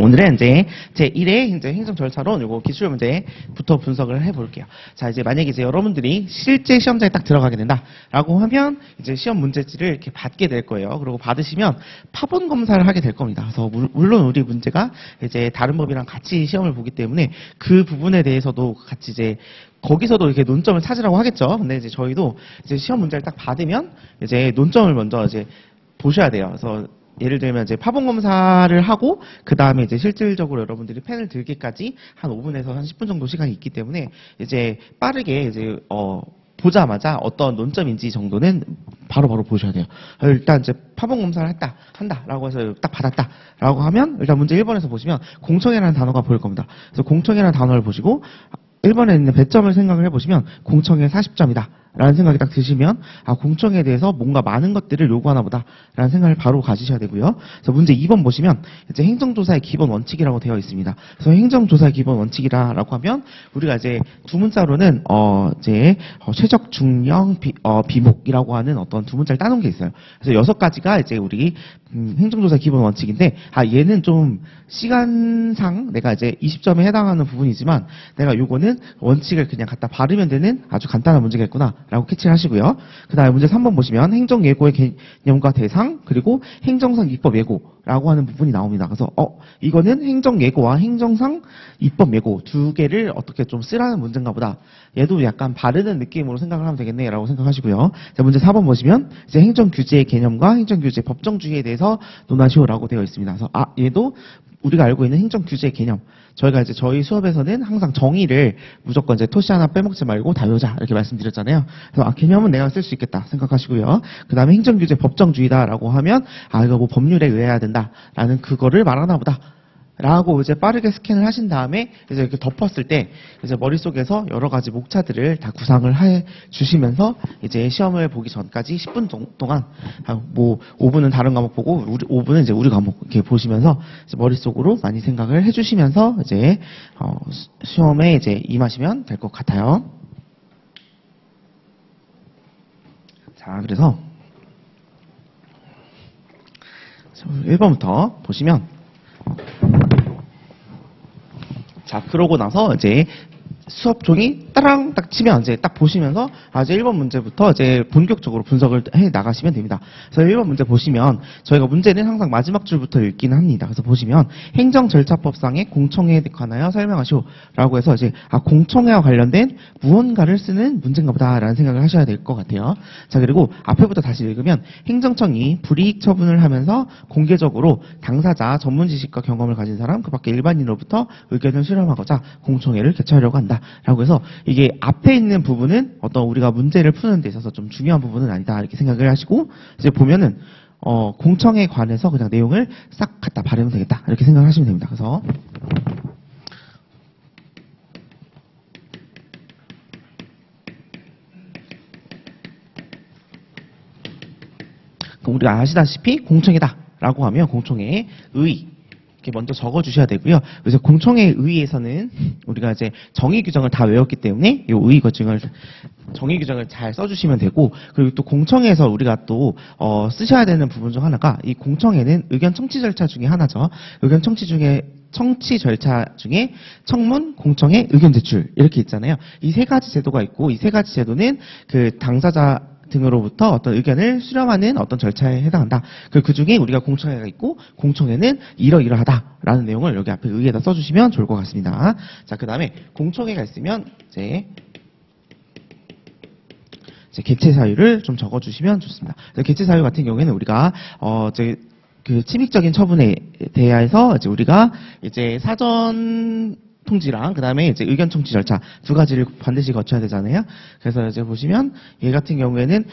오늘은 이제 제1회 이제 행정 절차론 요거 기출 문제부터 분석을 해볼게요. 자, 이제 만약에 이제 여러분들이 실제 시험장에 딱 들어가게 된다라고 하면 이제 시험 문제지를 이렇게 받게 될 거예요. 그리고 받으시면 파본 검사를 하게 될 겁니다. 그래서 물론 우리 문제가 이제 다른 법이랑 같이 시험을 보기 때문에 그 부분에 대해서도 같이 이제 거기서도 이렇게 논점을 찾으라고 하겠죠. 근데 이제 저희도 이제 시험 문제를 딱 받으면 이제 논점을 먼저 이제 보셔야 돼요. 그래서 예를 들면 이제 파본 검사를 하고 그 다음에 이제 실질적으로 여러분들이 펜을 들기까지 한 5분에서 한 10분 정도 시간이 있기 때문에 이제 빠르게 이제 보자마자 어떤 논점인지 정도는 바로바로 보셔야 돼요. 일단 이제 파본 검사를 한다라고 해서 딱 받았다라고 하면 일단 문제 1번에서 보시면 공청회라는 단어가 보일 겁니다. 그래서 공청회라는 단어를 보시고 1번에 있는 배점을 생각을 해보시면 공청회 40점이다. 라는 생각이 딱 드시면 아 공청회에 대해서 뭔가 많은 것들을 요구하나 보다 라는 생각을 바로 가지셔야 되고요. 그래서 문제 2번 보시면 이제 행정조사의 기본 원칙이라고 되어 있습니다. 그래서 행정조사의 기본 원칙이라고 하면 우리가 이제 두 문자로는 이제 최적 중령 비목이라고 하는 어떤 두 문자를 따놓은 게 있어요. 그래서 6가지가 이제 우리 행정조사의 기본 원칙인데 얘는 좀 시간상 내가 이제 20점에 해당하는 부분이지만 내가 요거는 원칙을 그냥 갖다 바르면 되는 아주 간단한 문제겠구나 라고 캐치를 하시고요. 그 다음에 문제 3번 보시면 행정예고의 개념과 대상 그리고 행정상 입법 예고라고 하는 부분이 나옵니다. 그래서 이거는 행정예고와 행정상 입법 예고 두 개를 어떻게 좀 쓰라는 문제인가 보다. 얘도 약간 바르는 느낌으로 생각을 하면 되겠네 라고 생각하시고요. 자, 문제 4번 보시면 이제 행정규제의 개념과 행정규제 법정주의에 대해서 논하시오라고 되어 있습니다. 그래서 얘도 우리가 알고 있는 행정규제의 개념. 저희가 이제 저희 수업에서는 항상 정의를 무조건 이제 토시 하나 빼먹지 말고 다 외우자 이렇게 말씀드렸잖아요. 그래서 개념은 내가 쓸 수 있겠다 생각하시고요. 그 다음에 행정규제 법정주의다라고 하면 이거 뭐 법률에 의해야 된다라는 그거를 말하나 보다. 라고 이제 빠르게 스캔을 하신 다음에 이제 이렇게 덮었을 때 이제 머릿속에서 여러 가지 목차들을 다 구상을 해 주시면서 이제 시험을 보기 전까지 10분 동안 뭐 5분은 다른 과목 보고 5분은 이제 우리 과목 이렇게 보시면서 이제 머릿속으로 많이 생각을 해 주시면서 이제 시험에 이제 임하시면 될 것 같아요. 자, 그래서 1번부터 보시면 자, 그러고 나서 이제 수업 종이 따랑 딱 치면 이제 딱 보시면서 이제 1번 문제부터 이제 본격적으로 분석을 해 나가시면 됩니다. 그래서 1번 문제 보시면 저희가 문제는 항상 마지막 줄부터 읽기는 합니다. 그래서 보시면 행정절차법상의 공청회에 관하여 설명하시오라고 해서 이제 공청회와 관련된 무언가를 쓰는 문제인가 보다라는 생각을 하셔야 될 것 같아요. 자, 그리고 앞에부터 다시 읽으면 행정청이 불이익 처분을 하면서 공개적으로 당사자 전문 지식과 경험을 가진 사람 그 밖에 일반인으로부터 의견을 수렴하고자 공청회를 개최하려고 한다. 라고 해서 이게 앞에 있는 부분은 어떤 우리가 문제를 푸는 데 있어서 좀 중요한 부분은 아니다 이렇게 생각을 하시고 이제 보면은 공청회에 관해서 그냥 내용을 싹 갖다 바르면 되겠다 이렇게 생각을 하시면 됩니다. 그래서 우리가 아시다시피 공청회다라고 하면 공청회의 의 먼저 적어주셔야 되고요. 그래서 공청회 의의에서는 우리가 이제 정의 규정을 다 외웠기 때문에 이 의의 규정을 정의 규정을 잘 써주시면 되고 그리고 또 공청회에서 우리가 또 쓰셔야 되는 부분 중 하나가 이 공청회는 의견 청취 절차 중에 하나죠. 의견 청취 절차 중에 청문, 공청회, 의견 제출 이렇게 있잖아요. 이 세 가지 제도가 있고 이 세 가지 제도는 그 당사자 등으로부터 어떤 의견을 수렴하는 어떤 절차에 해당한다. 그 중에 우리가 공청회가 있고 공청회는 이러이러하다라는 내용을 여기 앞에 의의에다 써주시면 좋을 것 같습니다. 자, 그 다음에 공청회가 있으면 이제 개최 사유를 좀 적어주시면 좋습니다. 개최 사유 같은 경우에는 우리가 이제 그 침입적인 처분에 대해서 이제 우리가 이제 사전 통지랑 그다음에 이제 의견 청취 절차 두 가지를 반드시 거쳐야 되잖아요. 그래서 이제 보시면 얘 같은 경우에는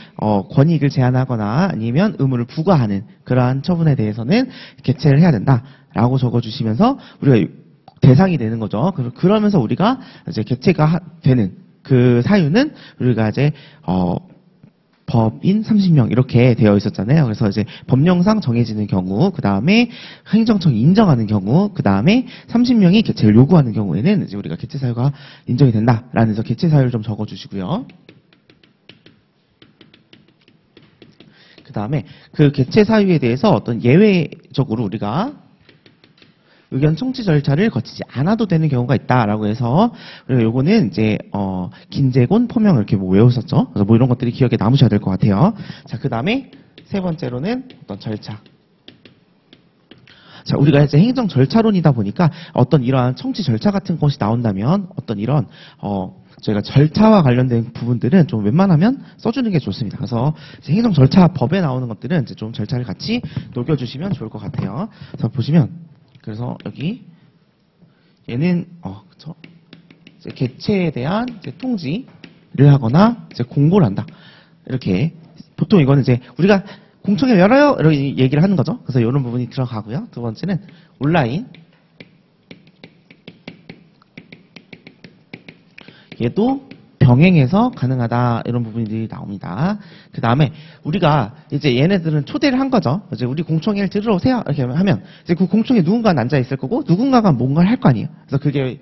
권익을 제한하거나 아니면 의무를 부과하는 그러한 처분에 대해서는 개최를 해야 된다라고 적어주시면서 우리가 대상이 되는 거죠. 그러면서 우리가 이제 개최가 되는 그 사유는 우리가 이제 법인 30명 이렇게 되어 있었잖아요. 그래서 이제 법령상 정해지는 경우, 그 다음에 행정청이 인정하는 경우, 그 다음에 30명이 개최를 요구하는 경우에는 이제 우리가 개최 사유가 인정이 된다라는 데서 개최 사유를 좀 적어주시고요. 그 다음에 그 개최 사유에 대해서 어떤 예외적으로 우리가 의견 청취 절차를 거치지 않아도 되는 경우가 있다라고 해서 그리고 요거는 이제 긴제곤 포명 이렇게 뭐 외우셨죠? 그래서 뭐 이런 것들이 기억에 남으셔야 될 것 같아요. 자, 그다음에 세 번째로는 어떤 절차. 자, 우리가 이제 행정 절차론이다 보니까 어떤 이러한 청취 절차 같은 것이 나온다면 어떤 이런 저희가 절차와 관련된 부분들은 좀 웬만하면 써주는 게 좋습니다. 그래서 이제 행정 절차 법에 나오는 것들은 이제 좀 절차를 같이 녹여주시면 좋을 것 같아요. 그래서 보시면 그래서 여기 얘는 그쵸? 이제 개체에 대한 이제 통지를 하거나 이제 공고를 한다. 이렇게 보통 이거는 이제 우리가 공청회 열어요 이렇게 얘기를 하는 거죠. 그래서 이런 부분이 들어가고요. 두 번째는 온라인. 얘도 병행해서 가능하다 이런 부분들이 나옵니다. 그 다음에 우리가 이제 얘네들은 초대를 한 거죠. 이제 우리 공청회를 들으러 오세요 이렇게 하면 이제 그 공청회 누군가는 앉아 있을 거고 누군가가 뭔가를 할 거 아니에요. 그래서 그게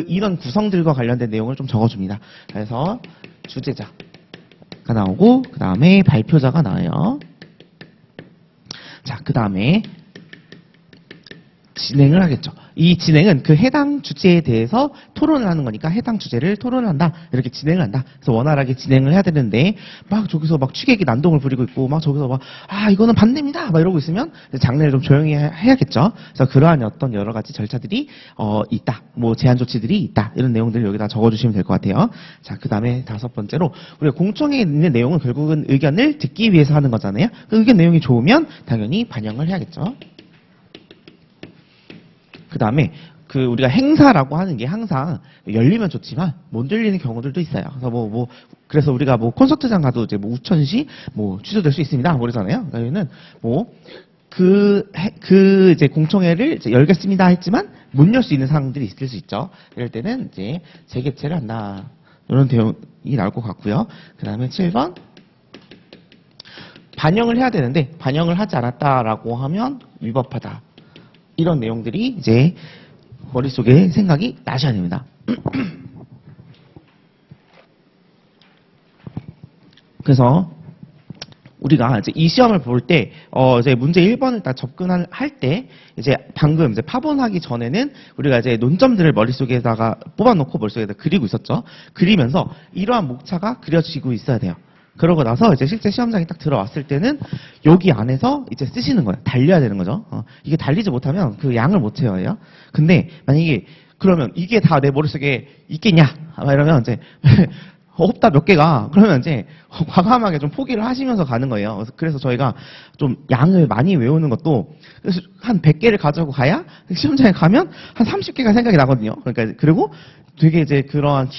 이런 구성들과 관련된 내용을 좀 적어줍니다. 그래서 주재자가 나오고 그 다음에 발표자가 나와요. 자, 그 다음에 진행을 하겠죠. 이 진행은 그 해당 주제에 대해서 토론을 하는 거니까 해당 주제를 토론을 한다. 이렇게 진행을 한다. 그래서 원활하게 진행을 해야 되는데 막 저기서 막 취객이 난동을 부리고 있고 막 저기서 막 이거는 반대입니다. 막 이러고 있으면 장례를 좀 조용히 해야겠죠. 그래서 그러한 어떤 여러 가지 절차들이 있다. 뭐 제한 조치들이 있다. 이런 내용들을 여기다 적어주시면 될 것 같아요. 자, 그 다음에 다섯 번째로 우리가 공청회에 있는 내용은 결국은 의견을 듣기 위해서 하는 거잖아요. 그 의견 내용이 좋으면 당연히 반영을 해야겠죠. 그 다음에 우리가 행사라고 하는 게 항상 열리면 좋지만 못 열리는 경우들도 있어요. 그래서 그래서 우리가 콘서트장 가도 이제 우천시 취소될 수 있습니다. 그러잖아요. 저희는 이제 공청회를 이제 열겠습니다 했지만 못 열 수 있는 상황들이 있을 수 있죠. 이럴 때는 이제 재개최를 한다. 이런 내용이 나올 것 같고요. 그 다음에 7번. 반영을 해야 되는데 반영을 하지 않았다라고 하면 위법하다. 이런 내용들이 이제 머릿속에 생각이 나셔야 됩니다. 그래서 우리가 이제 이 시험을 볼 때 이제 문제 1번을 딱 접근할 때 이제 방금 이제 파본하기 전에는 우리가 이제 논점들을 머릿속에다가 뽑아놓고 머릿속에다 그리고 있었죠. 그리면서 이러한 목차가 그려지고 있어야 돼요. 그러고 나서 이제 실제 시험장에 딱 들어왔을 때는 여기 안에서 이제 쓰시는 거예요. 달려야 되는 거죠. 이게 달리지 못하면 그 양을 못 채워요. 근데 만약에 그러면 이게 다 내 머릿속에 있겠냐? 이러면 이제 없다 몇 개가 그러면 이제 과감하게 좀 포기를 하시면서 가는 거예요. 그래서 저희가 좀 양을 많이 외우는 것도 한 100개를 가지고 가야 시험장에 가면 한 30개가 생각이 나거든요. 그러니까 그리고 되게 이제 그러한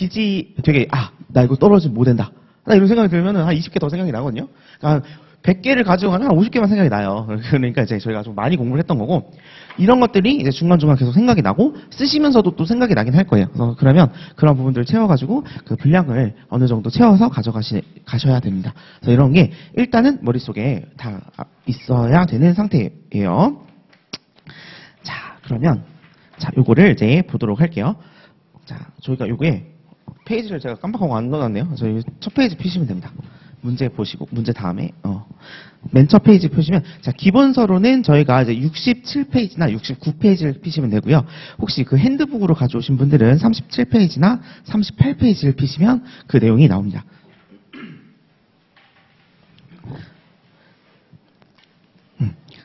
되게 나 이거 떨어지면 못 된다. 나 이런 생각이 들면 한 20개 더 생각이 나거든요. 그러니까 100개를 가지고 가면 한 50개만 생각이 나요. 그러니까 이제 저희가 좀 많이 공부를 했던 거고 이런 것들이 이제 중간중간 계속 생각이 나고 쓰시면서도 또 생각이 나긴 할 거예요. 그래서 그러면 그런 부분들을 채워가지고 그 분량을 어느 정도 채워서 가셔야 됩니다. 그래서 이런 게 일단은 머릿속에 다 있어야 되는 상태예요. 자, 그러면 요거를 이제 보도록 할게요. 자, 저희가 요게 페이지를 제가 깜빡하고 안 넣어놨네요. 저희 첫 페이지 펴시면 됩니다. 문제 보시고 문제 다음에 맨 첫 페이지 펴시면 기본서로는 저희가 이제 67페이지나 69페이지를 피시면 되고요. 혹시 그 핸드북으로 가져오신 분들은 37페이지나 38페이지를 피시면 그 내용이 나옵니다.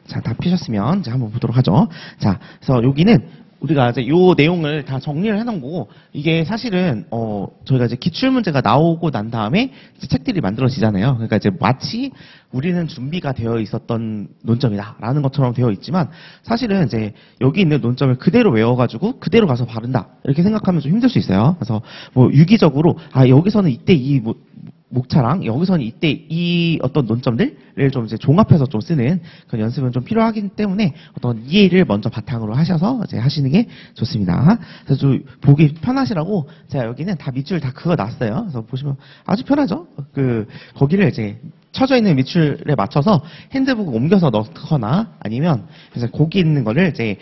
자, 다 피셨으면 이제 한번 보도록 하죠. 자, 그래서 여기는 우리가 이제 요 내용을 다 정리를 해놓은 거고, 이게 사실은, 저희가 이제 기출문제가 나오고 난 다음에 이제 책들이 만들어지잖아요. 그러니까 이제 마치 우리는 준비가 되어 있었던 논점이다라는 것처럼 되어 있지만, 사실은 이제 여기 있는 논점을 그대로 외워가지고 그대로 가서 바른다. 이렇게 생각하면 좀 힘들 수 있어요. 그래서 유기적으로, 여기서는 이때 이 목차랑 여기서는 이때 이 어떤 논점들을 좀 이제 종합해서 좀 쓰는 그런 연습은 좀 필요하기 때문에 어떤 이해를 먼저 바탕으로 하셔서 이제 하시는 게 좋습니다. 그래서 좀 보기 편하시라고 제가 여기는 다 밑줄 다 그어놨어요. 그래서 보시면 아주 편하죠. 거기를 이제 쳐져 있는 밑줄에 맞춰서 핸드북을 옮겨서 넣거나 아니면 이제 거기 있는 거를 이제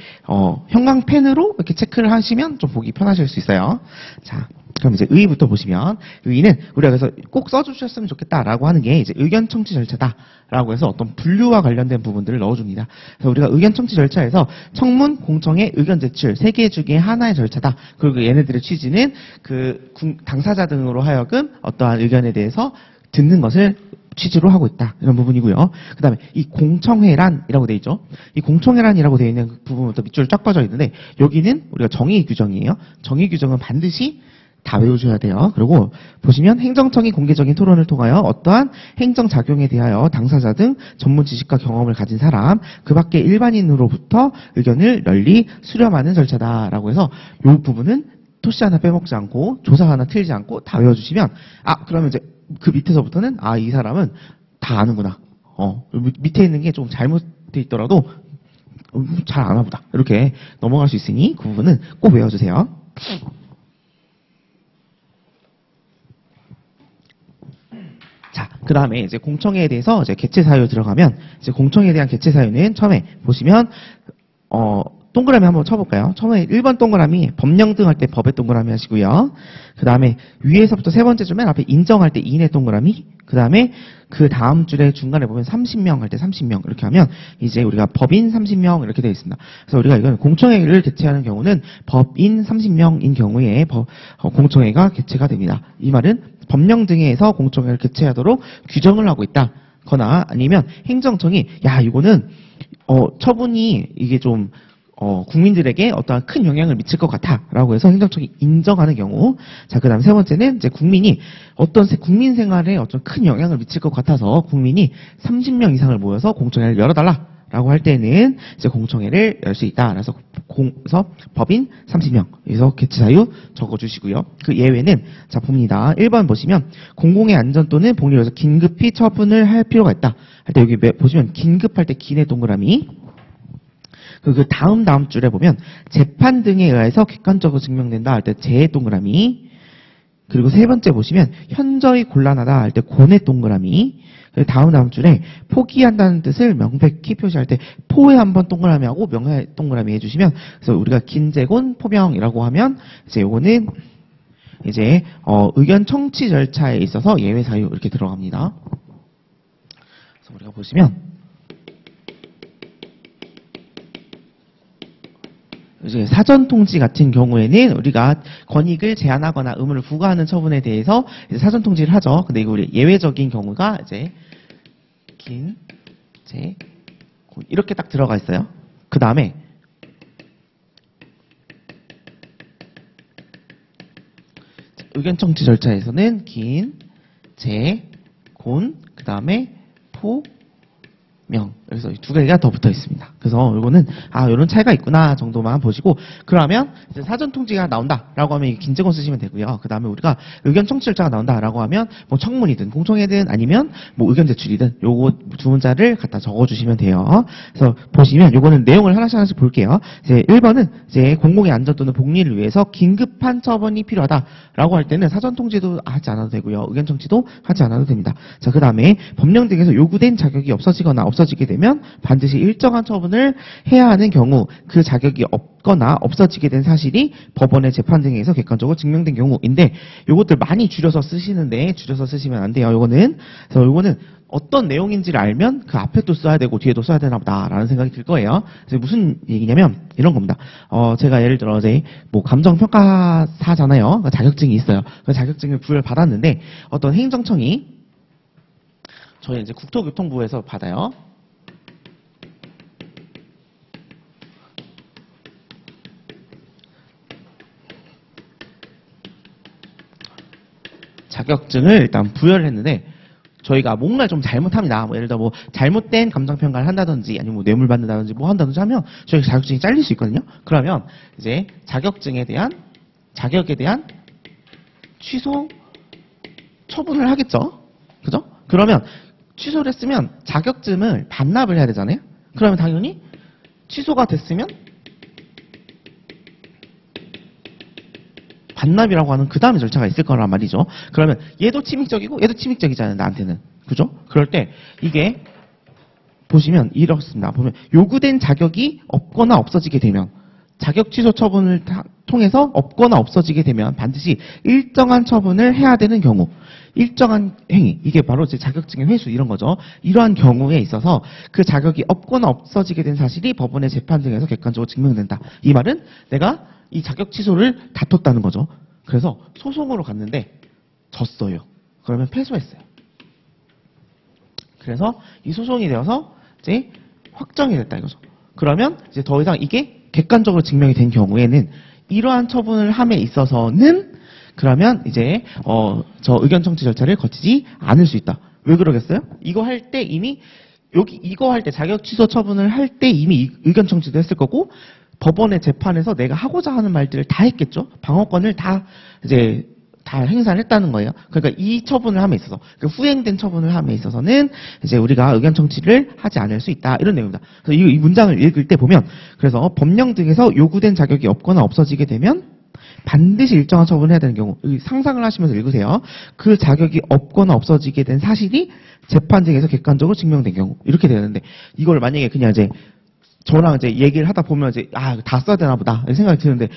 형광펜으로 이렇게 체크를 하시면 좀 보기 편하실 수 있어요. 자. 그럼 이제 의의부터 보시면 의의는 우리가 그래서 꼭 써주셨으면 좋겠다라고 하는 게 이제 의견 청취 절차다라고 해서 어떤 분류와 관련된 부분들을 넣어줍니다. 그래서 우리가 의견 청취 절차에서 청문, 공청회, 의견 제출 세 개 중에 하나의 절차다. 그리고 얘네들의 취지는 그 당사자 등으로 하여금 어떠한 의견에 대해서 듣는 것을 취지로 하고 있다. 이런 부분이고요. 그 다음에 이 공청회란이라고 되어 있죠. 이 공청회란이라고 되어 있는 그 부분부터 밑줄 쫙 빠져 있는데 여기는 우리가 정의 규정이에요. 정의 규정은 반드시 다 외우셔야 돼요. 그리고 보시면 행정청이 공개적인 토론을 통하여 어떠한 행정작용에 대하여 당사자 등 전문 지식과 경험을 가진 사람, 그 밖의 일반인으로부터 의견을 널리 수렴하는 절차다라고 해서 이 부분은 토시 하나 빼먹지 않고 조사 하나 틀지 않고 다 외워주시면 그러면 이제 그 밑에서부터는 이 사람은 다 아는구나. 밑에 있는 게 좀 잘못돼 있더라도 잘 아나 보다. 이렇게 넘어갈 수 있으니 그 부분은 꼭 외워주세요. 자, 그 다음에 이제 공청회에 대해서 이제 개최 사유 들어가면 이제 공청회에 대한 개최 사유는 처음에 보시면 동그라미 한번 쳐볼까요? 처음에 1번 동그라미 법령 등 할 때 법의 동그라미 하시고요. 그 다음에 위에서부터 세 번째 줄 맨 앞에 인정할 때 인의 동그라미. 그 다음에 그 다음 줄에 중간에 보면 30명 할 때 30명 이렇게 하면 이제 우리가 법인 30명 이렇게 되어 있습니다. 그래서 우리가 이건 공청회를 개최하는 경우는 법인 30명인 경우에 공청회가 개최가 됩니다. 이 말은 법령 등에서 공청회를 개최하도록 규정을 하고 있다거나 아니면 행정청이 이거는 처분이 이게 좀 국민들에게 어떠한 큰 영향을 미칠 것 같아라고 해서 행정청이 인정하는 경우. 자, 그다음 세 번째는 이제 국민이 국민 생활에 어떤 큰 영향을 미칠 것 같아서 국민이 30명 이상을 모여서 공청회를 열어달라라고 할 때는 이제 공청회를 열 수 있다. 그래서 법인 30명. 그래서 개최 사유 적어주시고요. 그 예외는 자 봅니다. 1번 보시면 공공의 안전 또는 복리를 위해서 긴급히 처분을 할 필요가 있다. 할 때 여기 보시면 긴급할 때 긴의 동그라미. 그 다음 줄에 보면 재판 등에 의해서 객관적으로 증명된다 할 때 재의 동그라미. 그리고 세 번째 보시면 현저히 곤란하다 할 때 곤의 동그라미. 다음 줄에 포기한다는 뜻을 명백히 표시할 때 포에 한번 동그라미하고 명에 동그라미 해주시면 그래서 우리가 긴재곤 포명이라고 하면 이제 요거는 이제 의견 청취 절차에 있어서 예외 사유 이렇게 들어갑니다. 그래서 우리가 보시면 이제 사전 통지 같은 경우에는 우리가 권익을 제한하거나 의무를 부과하는 처분에 대해서 이제 사전 통지를 하죠. 근데 이거 우리 예외적인 경우가 이제 긴, 재, 곤 이렇게 딱 들어가 있어요. 그 다음에 의견 청취 절차에서는 긴, 재, 곤, 그 다음에 포, 명. 그래서 이 두 개가 더 붙어 있습니다. 그래서 이거는 이런 차이가 있구나 정도만 보시고 그러면 이제 사전 통지가 나온다라고 하면 긴재곤 쓰시면 되고요. 그 다음에 우리가 의견 청취 절차가 나온다라고 하면 뭐 청문이든 공청회든 아니면 뭐 의견 제출이든 요거 두 문자를 갖다 적어주시면 돼요. 그래서 보시면 요거는 내용을 하나씩 볼게요. 이제 1번은 이제 공공의 안전 또는 복리를 위해서 긴급한 처분이 필요하다라고 할 때는 사전 통지도 하지 않아도 되고요. 의견 청취도 하지 않아도 됩니다. 자, 그 다음에 법령 등에서 요구된 자격이 없어지거나 없어지게 되면 반드시 일정한 처분을 해야 하는 경우 그 자격이 없거나 없어지게 된 사실이 법원의 재판 등에서 객관적으로 증명된 경우인데 요것들 많이 줄여서 쓰시는데 줄여서 쓰시면 안 돼요. 요거는 그래서 요거는 어떤 내용인지를 알면 그 앞에도 써야 되고 뒤에도 써야 되나 보다라는 생각이 들 거예요. 그래서 무슨 얘기냐면 이런 겁니다. 제가 예를 들어 이제 뭐 감정평가사잖아요. 자격증이 있어요. 그 자격증을 부여받았는데 어떤 행정청이 저희 이제 국토교통부에서 받아요. 자격증을 일단 부여를 했는데 저희가 뭔가 좀 잘못합니다. 뭐 예를 들어 뭐 잘못된 감정평가를 한다든지 아니면 뭐 뇌물 받는다든지 뭐 한다든지 하면 저희 자격증이 잘릴 수 있거든요. 그러면 이제 자격에 대한 취소 처분을 하겠죠. 그죠? 그러면 취소를 했으면 자격증을 반납을 해야 되잖아요. 그러면 당연히 취소가 됐으면 반납이라고 하는 그 다음에 절차가 있을 거란 말이죠. 그러면 얘도 침익적이고 얘도 침익적이잖아요. 나한테는. 그죠? 그럴 때 이게 보시면 이렇습니다. 보면 요구된 자격이 없거나 없어지게 되면 자격 취소 처분을 통해서 없거나 없어지게 되면 반드시 일정한 처분을 해야 되는 경우, 일정한 행위, 이게 바로 이제 자격증의 회수 이런 거죠. 이러한 경우에 있어서 그 자격이 없거나 없어지게 된 사실이 법원의 재판 등에서 객관적으로 증명된다. 이 말은 내가 이 자격 취소를 다퉜다는 거죠. 그래서 소송으로 갔는데 졌어요. 그러면 패소했어요. 그래서 이 소송이 되어서 이제 확정이 됐다 이거죠. 그러면 이제 더 이상 이게 객관적으로 증명이 된 경우에는 이러한 처분을 함에 있어서는 그러면 이제 저 의견 청취 절차를 거치지 않을 수 있다. 왜 그러겠어요? 이거 할 때 이미 이거 할 때 자격 취소 처분을 할 때 이미 의견 청취도 했을 거고 법원의 재판에서 내가 하고자 하는 말들을 다 했겠죠. 방어권을 다 이제 다 행사를 했다는 거예요. 그러니까 이 처분을 함에 있어서, 그 후행된 처분을 함에 있어서는 이제 우리가 의견 청취를 하지 않을 수 있다. 이런 내용입니다. 그래서 이 문장을 읽을 때 보면, 그래서 법령 등에서 요구된 자격이 없거나 없어지게 되면 반드시 일정한 처분을 해야 되는 경우, 상상을 하시면서 읽으세요. 그 자격이 없거나 없어지게 된 사실이 재판 등에서 객관적으로 증명된 경우, 이렇게 되는데, 이걸 만약에 그냥 이제 저랑 이제 얘기를 하다 보면 이제 다 써야 되나 보다 생각이 드는데,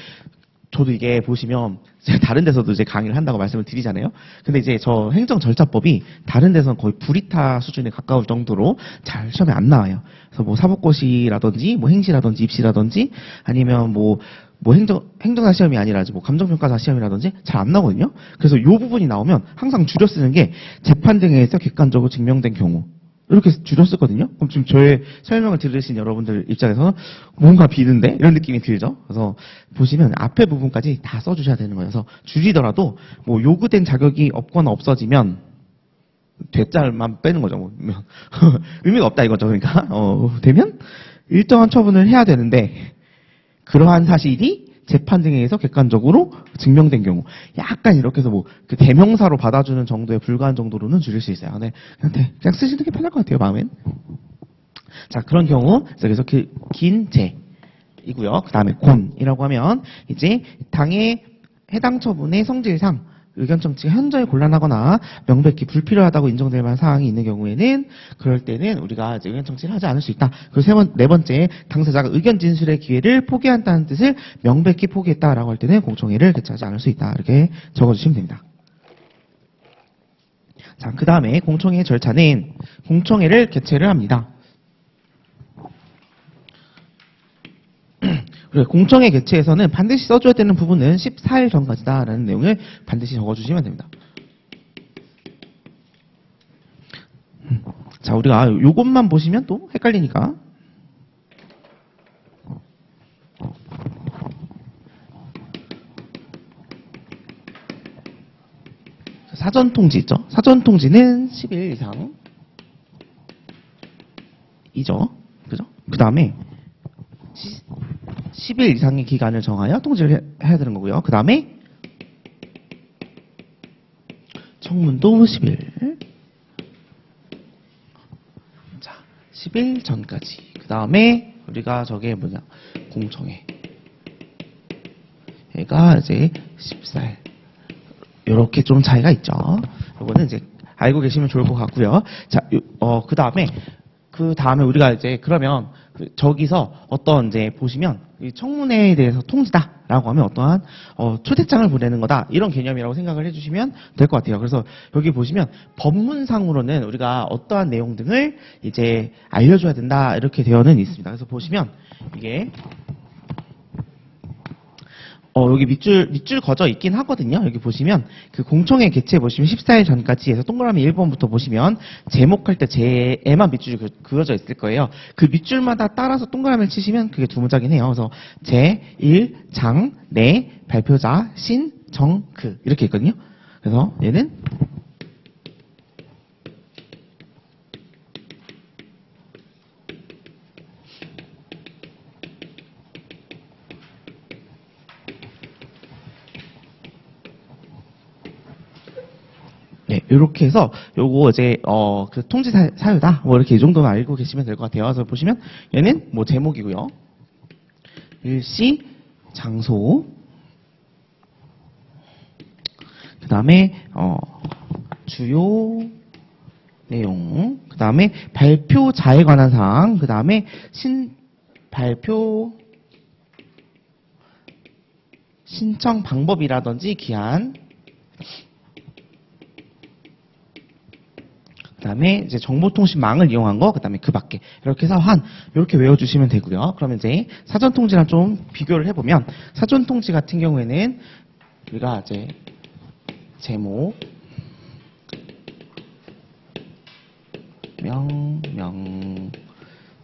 저도 이게 보시면 제가 다른 데서도 이제 강의를 한다고 말씀을 드리잖아요. 근데 이제 저 행정절차법이 다른 데서는 거의 불이타 수준에 가까울 정도로 잘 시험에 안 나와요. 그래서 뭐 사법고시라든지 뭐 행시라든지 입시라든지 아니면 뭐 행정사 시험이 아니라 뭐 감정평가사 시험이라든지 잘 안 나오거든요. 그래서 이 부분이 나오면 항상 줄여 쓰는 게 재판 등에서 객관적으로 증명된 경우. 이렇게 줄였었거든요. 그럼 지금 저의 설명을 들으신 여러분들 입장에서는 뭔가 비는데? 이런 느낌이 들죠. 그래서 보시면 앞에 부분까지 다 써주셔야 되는 거예요. 그래서 줄이더라도 뭐 요구된 자격이 없거나 없어지면 되짤만 빼는 거죠. 뭐. 의미가 없다 이거죠. 그러니까 되면 일정한 처분을 해야 되는데 그러한 사실이 재판 등에 의해서 객관적으로 증명된 경우, 약간 이렇게 해서 뭐 그 대명사로 받아주는 정도에 불과한 정도로는 줄일 수 있어요. 네, 그냥 쓰시는 게 편할 것 같아요, 마음엔. 자, 그런 경우 그래서 긴 제이고요. 그 다음에 곤이라고 하면 이제 당의 해당 처분의 성질상 의견 청취가 현저히 곤란하거나 명백히 불필요하다고 인정될 만한 사항이 있는 경우에는 그럴 때는 우리가 이제 의견 청취를 하지 않을 수 있다. 그리고 네 번째, 당사자가 의견 진술의 기회를 포기한다는 뜻을 명백히 포기했다라고 할 때는 공청회를 개최하지 않을 수 있다. 이렇게 적어주시면 됩니다. 자, 그 다음에 공청회 절차는 공청회를 개최를 합니다. 공청회 개최에서는 반드시 써줘야 되는 부분은 14일 전까지다라는 내용을 반드시 적어주시면 됩니다. 자, 우리가 요것만 보시면 또 헷갈리니까. 사전 통지 있죠? 사전 통지는 10일 이상. 이죠? 그죠? 그 다음에 10일 이상의 기간을 정하여 통지를 해야 되는 거고요. 그 다음에 청문도 10일. 자, 10일 전까지. 그 다음에 우리가 저게 뭐냐? 공청회. 얘가 이제 14일. 이렇게 좀 차이가 있죠. 이거는 이제 알고 계시면 좋을 것 같고요. 자, 그 다음에 우리가 이제 그러면 저기서 어떤 이제 보시면 이 청문회에 대해서 통지다라고 하면 어떠한 초대장을 보내는 거다 이런 개념이라고 생각을 해주시면 될 것 같아요. 그래서 여기 보시면 법문상으로는 우리가 어떠한 내용 등을 이제 알려줘야 된다 이렇게 되어는 있습니다. 그래서 보시면 이게 여기 밑줄 그어져 있긴 하거든요. 여기 보시면 그 공청회 개최 보시면 14일 전까지 해서 동그라미 1번부터 보시면 제목할 때 제에만 밑줄이 그어져 있을 거예요. 그 밑줄마다 따라서 동그라미를 치시면 그게 두 문장이긴 해요. 그래서 제1, 장, 내, 발표자, 신, 정, 그 이렇게 있거든요. 그래서 얘는 네, 이렇게 해서 요거 이제 그 통지 사유다. 뭐 이렇게 이 정도만 알고 계시면 될 것 같아요. 그래서 보시면 얘는 뭐 제목이고요. 일시, 장소. 그다음에 주요 내용. 그다음에 발표자에 관한 사항. 그다음에 발표 신청 방법이라든지 기한, 그다음에 이제 정보통신망을 이용한 거, 그다음에 그 밖에 이렇게 해서 이렇게 외워주시면 되고요. 그러면 이제 사전통지랑 좀 비교를 해보면 사전통지 같은 경우에는 우리가 이제 제목,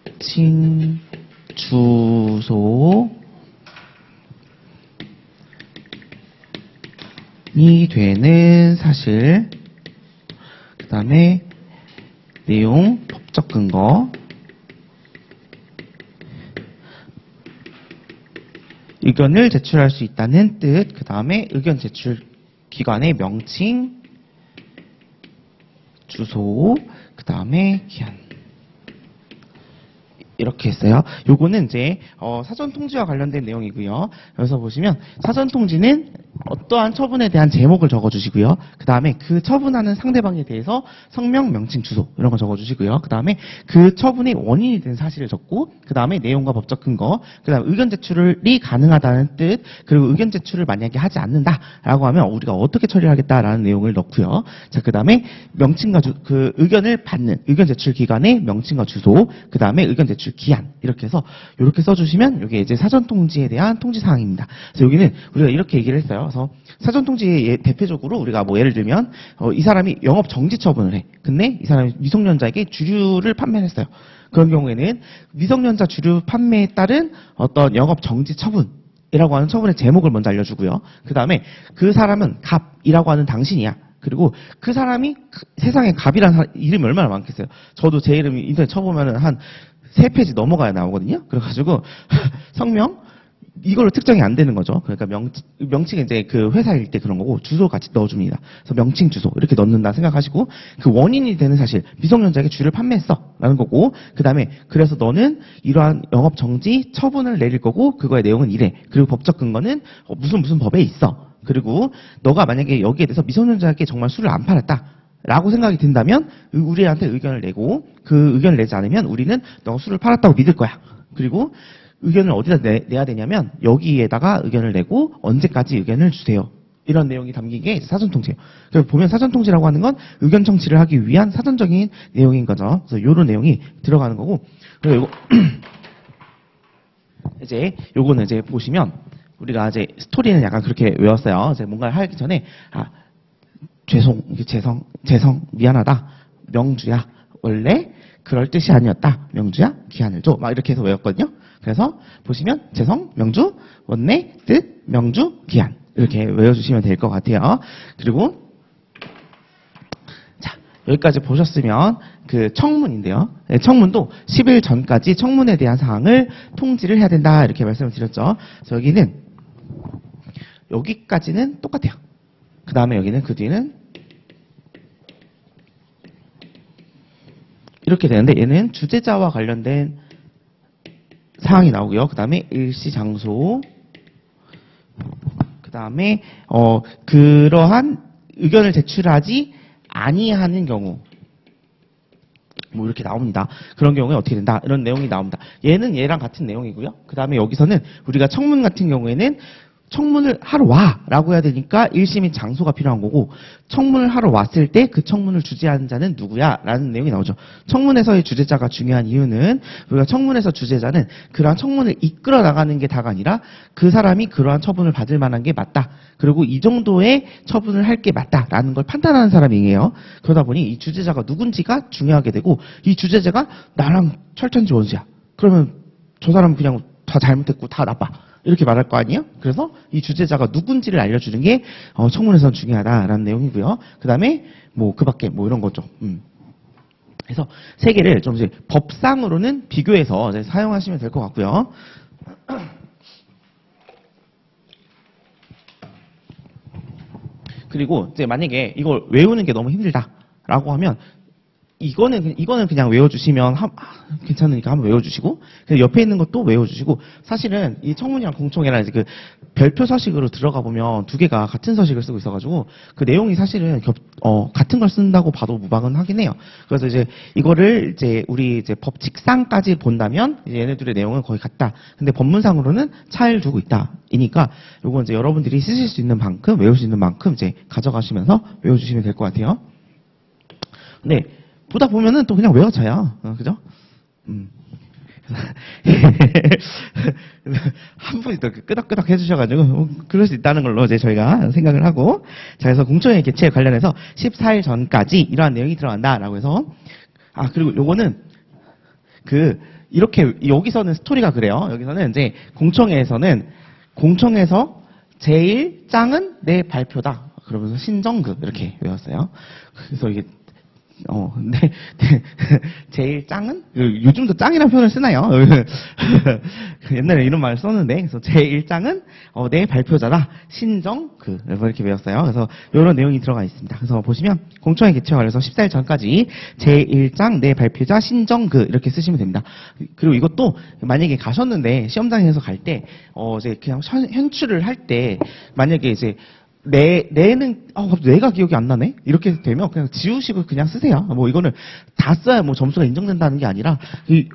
명칭, 주소 이 되는 사실, 그 다음에 내용, 법적 근거, 의견을 제출할 수 있다는 뜻, 그 다음에 의견 제출 기관의 명칭, 주소, 그 다음에 기한. 이렇게 했어요. 요거는 이제 사전 통지와 관련된 내용이고요. 여기서 보시면 사전 통지는 어떠한 처분에 대한 제목을 적어주시고요. 그 다음에 그 처분하는 상대방에 대해서 성명, 명칭, 주소 이런 거 적어주시고요. 그 다음에 그 처분의 원인이 된 사실을 적고, 그 다음에 내용과 법적 근거, 그 다음에 의견 제출이 가능하다는 뜻, 그리고 의견 제출을 만약에 하지 않는다라고 하면 우리가 어떻게 처리하겠다라는 내용을 넣고요. 자, 그 다음에 명칭과 그 의견을 받는 의견 제출 기관의 명칭과 주소, 그 다음에 의견 제출 기한, 이렇게 해서 이렇게 써주시면 이게 이제 사전 통지에 대한 통지 사항입니다. 그래서 여기는 우리가 이렇게 얘기를 했어요. 그래서 사전 통지에 대표적으로 우리가 뭐 예를 들면 이 사람이 영업 정지 처분을 해. 근데 이 사람이 미성년자에게 주류를 판매를 했어요. 그런 경우에는 미성년자 주류 판매에 따른 어떤 영업 정지 처분이라고 하는 처분의 제목을 먼저 알려주고요. 그 다음에 그 사람은 갑이라고 하는 당신이야. 그리고 그 사람이 세상에 갑이라는 이름이 얼마나 많겠어요. 저도 제 이름이 인터넷 쳐보면은 한 3페이지 넘어가야 나오거든요. 그래가지고 성명 이걸로 특정이 안 되는 거죠. 그러니까 명칭은 이제 그 회사일 때 그런 거고, 주소 같이 넣어줍니다. 그래서 명칭, 주소 이렇게 넣는다 생각하시고, 그 원인이 되는 사실, 미성년자에게 주를 판매했어라는 거고, 그 다음에 그래서 너는 이러한 영업 정지 처분을 내릴 거고, 그거의 내용은 이래. 그리고 법적 근거는 무슨 법에 있어. 그리고 너가 만약에 여기에 대해서 미성년자에게 정말 술을 안 팔았다 라고 생각이 든다면 우리한테 의견을 내고, 그 의견을 내지 않으면 우리는 너가 술을 팔았다고 믿을 거야. 그리고 의견을 어디다 내야 되냐면 여기에다가 의견을 내고 언제까지 의견을 주세요. 이런 내용이 담긴 게 사전통지예요. 그래서 보면 사전통지라고 하는 건 의견 청취를 하기 위한 사전적인 내용인 거죠. 그래서 이런 내용이 들어가는 거고, 그리고 이제 요거는 이제 보시면 우리가 이제 스토리는 약간 그렇게 외웠어요. 이제 뭔가를 하기 전에 재성 미안하다. 명주야, 원래 그럴 뜻이 아니었다. 명주야, 기한을 줘. 막 이렇게 해서 외웠거든요. 그래서 보시면 재성, 명주, 원내, 뜻, 명주, 기한 이렇게 외워주시면 될 것 같아요. 그리고 자, 여기까지 보셨으면 그 청문인데요. 네, 청문도 10일 전까지 청문에 대한 사항을 통지를 해야 된다 이렇게 말씀을 드렸죠. 그래서 여기까지는 똑같아요. 그 다음에 여기는 그 뒤는 이렇게 되는데, 얘는 주재자와 관련된 사항이 나오고요. 그 다음에 일시 장소, 그 다음에 그러한 의견을 제출하지 아니하는 경우 뭐 이렇게 나옵니다. 그런 경우에 어떻게 된다, 이런 내용이 나옵니다. 얘는 얘랑 같은 내용이고요. 그 다음에 여기서는 우리가 청문 같은 경우에는 청문을 하러 와 라고 해야 되니까 일시 및 장소가 필요한 거고, 청문을 하러 왔을 때 그 청문을 주재하는 자는 누구야 라는 내용이 나오죠. 청문에서의 주재자가 중요한 이유는 우리가 청문에서 주재자는 그러한 청문을 이끌어 나가는 게 다가 아니라 그 사람이 그러한 처분을 받을 만한 게 맞다, 그리고 이 정도의 처분을 할 게 맞다라는 걸 판단하는 사람이에요. 그러다 보니 이 주재자가 누군지가 중요하게 되고, 이 주재자가 나랑 철천지 원수야, 그러면 저 사람은 그냥 다 잘못했고 다 나빠 이렇게 말할 거 아니에요? 그래서 이 주재자가 누군지를 알려주는 게 청문에서는 중요하다라는 내용이고요. 그 다음에 뭐 그 밖에 뭐 이런 거죠. 그래서 세 개를 좀 이제 법상으로는 비교해서 이제 사용하시면 될 것 같고요. 그리고 이제 만약에 이걸 외우는 게 너무 힘들다라고 하면 이거는 그냥 외워주시면 괜찮으니까 한번 외워주시고, 옆에 있는 것도 외워주시고, 사실은 이 청문이랑 공청회랑 이제 그 별표 서식으로 들어가 보면 두 개가 같은 서식을 쓰고 있어가지고, 그 내용이 사실은 같은 걸 쓴다고 봐도 무방은 하긴 해요. 그래서 이제 이거를 이제 우리 이제 법칙상까지 본다면, 이제 얘네들의 내용은 거의 같다. 근데 법문상으로는 차이를 두고 있다. 이니까, 요거 이제 여러분들이 쓰실 수 있는 만큼, 외울 수 있는 만큼 이제 가져가시면서 외워주시면 될 것 같아요. 네. 보다 보면은 또 그냥 외워져요. 그죠? 한 분이 또 끄덕끄덕 해주셔가지고, 그럴 수 있다는 걸로 이제 저희가 생각을 하고. 자, 그래서 공청회 개최에 관련해서 14일 전까지 이러한 내용이 들어간다라고 해서, 그리고 요거는, 이렇게, 여기서는 스토리가 그래요. 여기서는 이제 공청회에서 제일 짱은 내 발표다. 그러면서 신정그, 이렇게 외웠어요. 그래서 이게, 근데, 제일 짱은? 요즘도 짱이라는 표현을 쓰나요? 옛날에 이런 말을 썼는데, 그래서 제일 짱은, 내 발표자다. 신정그. 이렇게 외웠어요. 그래서, 이런 내용이 들어가 있습니다. 그래서 보시면, 공청회 개최와 관련해서 14일 전까지, 제일 짱, 내 발표자, 신정그. 이렇게 쓰시면 됩니다. 그리고 이것도, 만약에 가셨는데, 시험장에서 갈 때, 이제 그냥 현출을 할 때, 만약에 이제, 갑자기 내가 기억이 안 나네? 이렇게 되면 그냥 지우시고 그냥 쓰세요. 뭐 이거는 다 써야 뭐 점수가 인정된다는 게 아니라,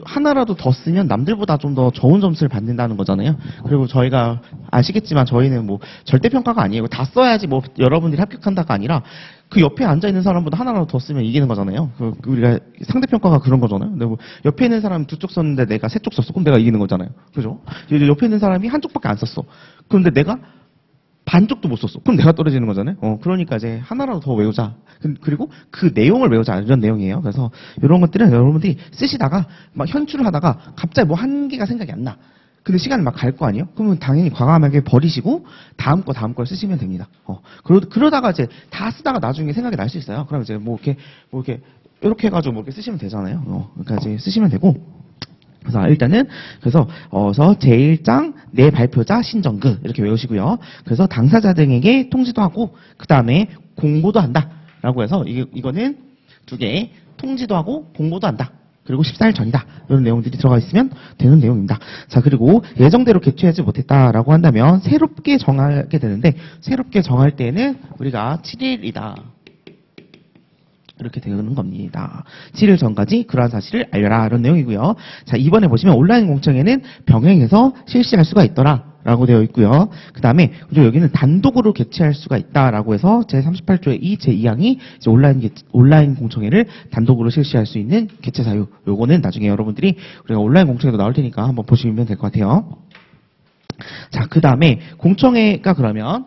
하나라도 더 쓰면 남들보다 좀 더 좋은 점수를 받는다는 거잖아요. 그리고 저희가 아시겠지만 저희는 뭐 절대평가가 아니에요. 다 써야지 뭐 여러분들이 합격한다가 아니라, 그 옆에 앉아있는 사람보다 하나라도 더 쓰면 이기는 거잖아요. 우리가 상대평가가 그런 거잖아요. 근데 뭐 옆에 있는 사람이 2쪽 썼는데 내가 3쪽 썼어. 그럼 내가 이기는 거잖아요. 그죠? 옆에 있는 사람이 한쪽밖에 안 썼어. 그런데 내가 반쪽도 못 썼어. 그럼 내가 떨어지는 거잖아요. 그러니까 이제 하나라도 더 외우자. 그리고 그 내용을 외우자. 이런 내용이에요. 그래서 이런 것들은 여러분들이 쓰시다가 막 현출을 하다가 갑자기 뭐 한 개가 생각이 안 나. 근데 시간이 막 갈 거 아니에요? 그러면 당연히 과감하게 버리시고 다음 걸 쓰시면 됩니다. 그러다가 이제 다 쓰다가 나중에 생각이 날 수 있어요. 그럼 이제 이렇게 해가지고 뭐 이렇게 쓰시면 되잖아요. 그러니까 이제 쓰시면 되고. 그래서 일단은 제일 짱, 내 발표자, 신정그 이렇게 외우시고요. 그래서 당사자 등에게 통지도 하고 그 다음에 공고도 한다라고 해서 이거는 두 개, 통지도 하고 공고도 한다. 그리고 14일 전이다. 이런 내용들이 들어가 있으면 되는 내용입니다. 자, 그리고 예정대로 개최하지 못했다라고 한다면 새롭게 정하게 되는데, 새롭게 정할 때는 우리가 7일이다. 이렇게 되는 겁니다. 7일 전까지 그러한 사실을 알려라. 이런 내용이고요. 자, 이번에 보시면 온라인 공청회는 병행해서 실시할 수가 있더라. 라고 되어 있고요. 그 다음에, 그리고 여기는 단독으로 개최할 수가 있다라고 해서 제38조의 제2항이 이제 온라인 공청회를 단독으로 실시할 수 있는 개최 사유. 요거는 나중에 여러분들이 우리가 온라인 공청회도 나올 테니까 한번 보시면 될 것 같아요. 자, 그 다음에 공청회가 그러면,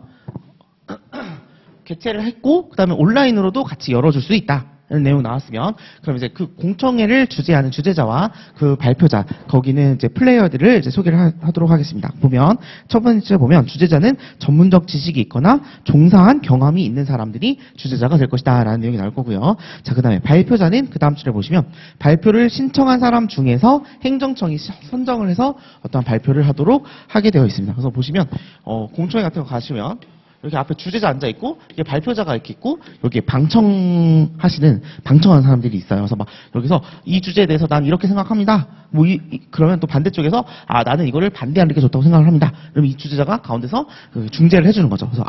개최를 했고, 그 다음에 온라인으로도 같이 열어줄 수 있다. 라는 내용 나왔으면, 그럼 이제 그 공청회를 주재하는 주재자와 그 발표자, 거기는 이제 플레이어들을 이제 소개를 하도록 하겠습니다. 보면, 첫 번째 보면, 주재자는 전문적 지식이 있거나 종사한 경험이 있는 사람들이 주재자가 될 것이다. 라는 내용이 나올 거고요. 자, 그 다음에 발표자는 그 다음 줄에 보시면, 발표를 신청한 사람 중에서 행정청이 선정을 해서 어떠한 발표를 하게 되어 있습니다. 그래서 보시면, 공청회 같은 거 가시면, 여기 앞에 주재자 앉아 있고, 이게 발표자가 이렇게 있고, 여기에 방청하는 사람들이 있어요. 그래서 막, 여기서 이 주제에 대해서 난 이렇게 생각합니다. 그러면 또 반대쪽에서, 나는 이거를 반대하는 게 좋다고 생각을 합니다. 그럼 이 주재자가 가운데서 중재를 해주는 거죠. 그래서,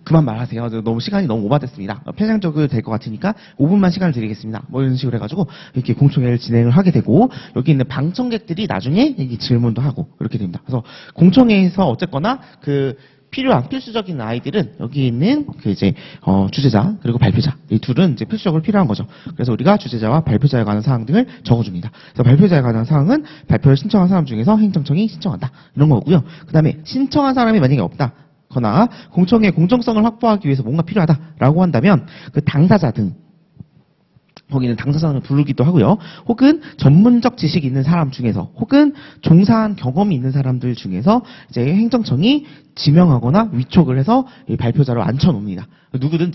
그만 말하세요. 시간이 너무 오바됐습니다. 편향적으로 될 것 같으니까 5분만 시간을 드리겠습니다. 뭐 이런 식으로 해가지고, 이렇게 공청회를 진행을 하게 되고, 여기 있는 방청객들이 나중에 질문도 하고, 이렇게 됩니다. 그래서 공청회에서 어쨌거나 필요한 필수적인 아이들은 여기 있는 주재자 그리고 발표자, 이 둘은 이제 필수적으로 필요한 거죠. 그래서 우리가 주재자와 발표자에 관한 사항 등을 적어줍니다. 그래서 발표자에 관한 사항은 발표를 신청한 사람 중에서 행정청이 신청한다, 이런 거고요. 그 다음에 신청한 사람이 만약에 없다거나 공청회 공정성을 확보하기 위해서 뭔가 필요하다라고 한다면 그 당사자 등, 거기는 당사자를 부르기도 하고요. 혹은 전문적 지식이 있는 사람 중에서, 혹은 종사한 경험이 있는 사람들 중에서 이제 행정청이 지명하거나 위촉을 해서 이 발표자로 앉혀놓습니다. 누구든